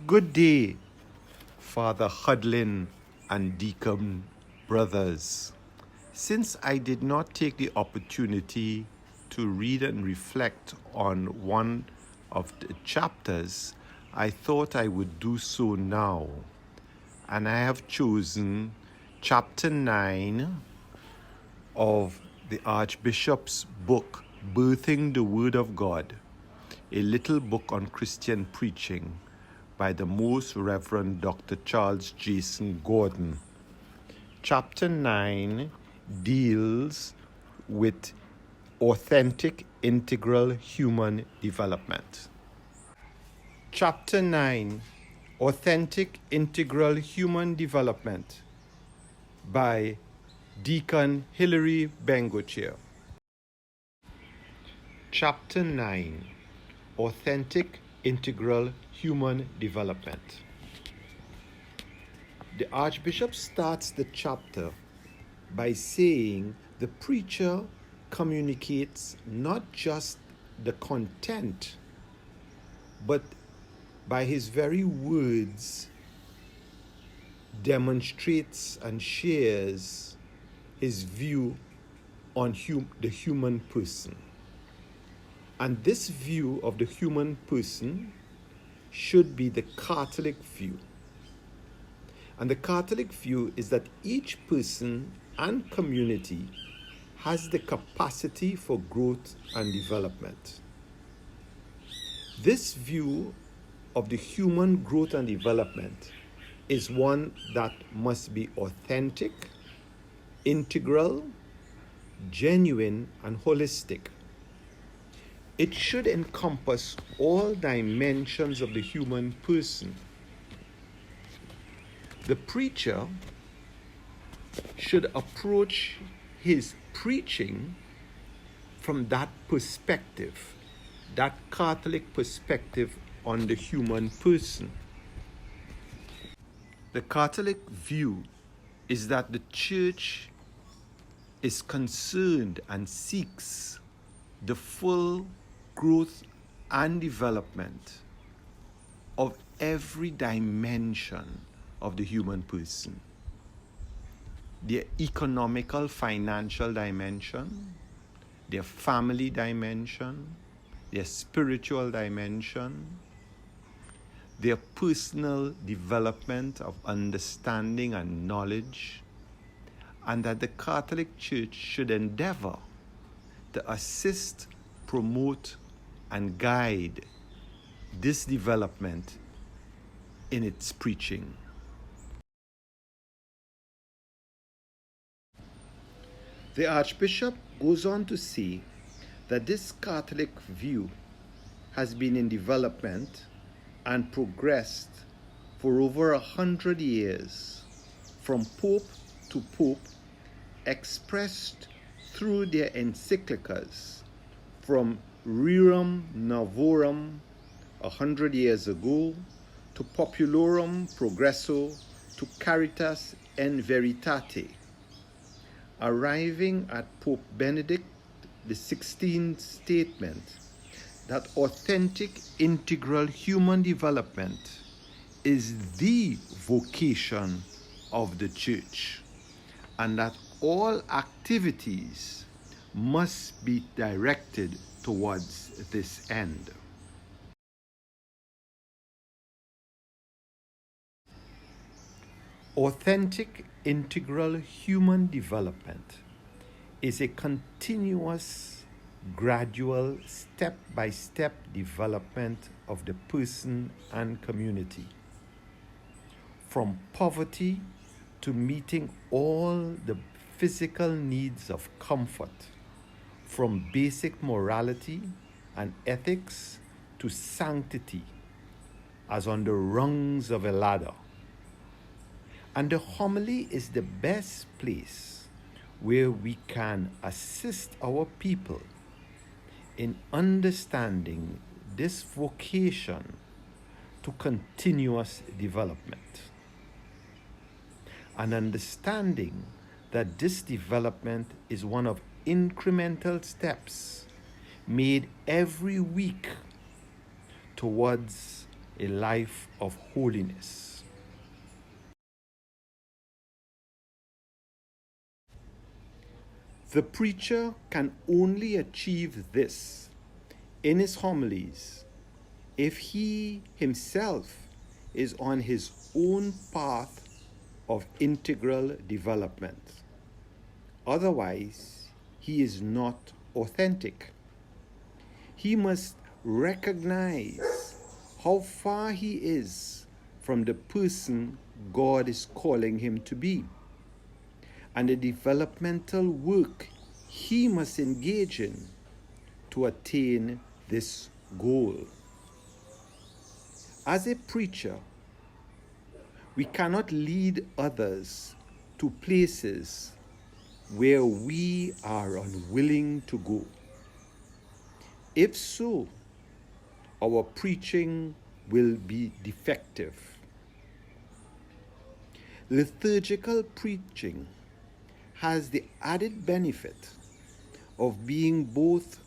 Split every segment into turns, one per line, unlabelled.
Good day, Father Hudlin and Deacon brothers. Since I did not take the opportunity to read and reflect on one of the chapters, I thought I would do so now. And I have chosen chapter 9 of the Archbishop's book, Birthing the Word of God, a little book on Christian preaching by the Most Reverend Dr. Charles Jason Gordon. Chapter 9 deals with authentic integral human development. Chapter 9, Authentic Integral Human Development by Deacon Hilary Bengochea. Chapter 9, Authentic Integral Human Development. The Archbishop starts the chapter by saying the preacher communicates not just the content, but by his very words demonstrates and shares his view on the human person. And this view of the human person should be the Catholic view. And the Catholic view is that each person and community has the capacity for growth and development. This view of the human growth and development is one that must be authentic, integral, genuine, and holistic. It should encompass all dimensions of the human person. The preacher should approach his preaching from that perspective, that Catholic perspective on the human person. The Catholic view is that the church is concerned and seeks the full growth and development of every dimension of the human person. Their economical, financial dimension, their family dimension, their spiritual dimension, their personal development of understanding and knowledge, and that the Catholic Church should endeavor to assist, promote, and guide this development in its preaching. The Archbishop goes on to say that this Catholic view has been in development and progressed for over 100 years, from Pope to Pope, expressed through their encyclicals, from Rerum Novarum 100 years ago, to Populorum Progresso, to Caritas in Veritate, arriving at Pope Benedict XVI's statement that authentic integral human development is the vocation of the Church, and that all activities must be directed towards this end. Authentic integral human development is a continuous, gradual, step-by-step development of the person and community, from poverty to meeting all the physical needs of comfort, from basic morality and ethics to sanctity, as on the rungs of a ladder. And the homily is the best place where we can assist our people in understanding this vocation to continuous development, and understanding that this development is one of incremental steps made every week towards a life of holiness. The preacher can only achieve this in his homilies if he himself is on his own path of integral development. Otherwise, he is not authentic. He must recognize how far he is from the person God is calling him to be, and the developmental work he must engage in to attain this goal. As a preacher, we cannot lead others to places where we are unwilling to go. If so, our preaching will be defective. Liturgical preaching has the added benefit of being both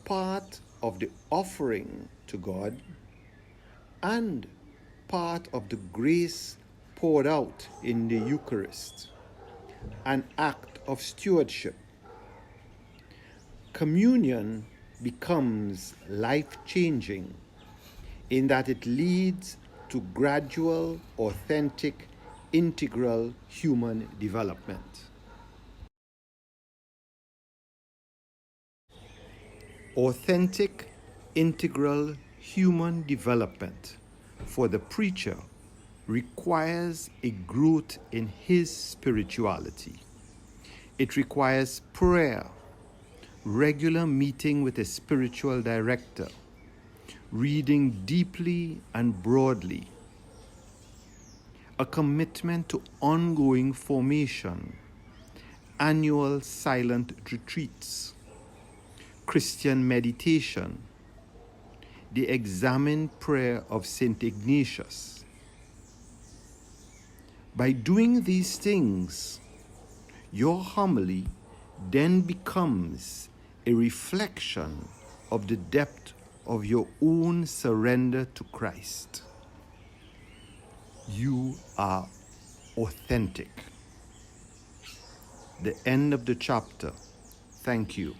part of the offering to God and part of the grace poured out in the Eucharist, an act of stewardship. Communion becomes life-changing in that it leads to gradual, authentic, integral human development. Authentic, integral human development for the preacher requires a growth in his spirituality. It requires prayer, regular meeting with a spiritual director, reading deeply and broadly, a commitment to ongoing formation, annual silent retreats, Christian meditation, the examined prayer of St. Ignatius. By doing these things, your homily then becomes a reflection of the depth of your own surrender to Christ. You are authentic. The end of the chapter. Thank you.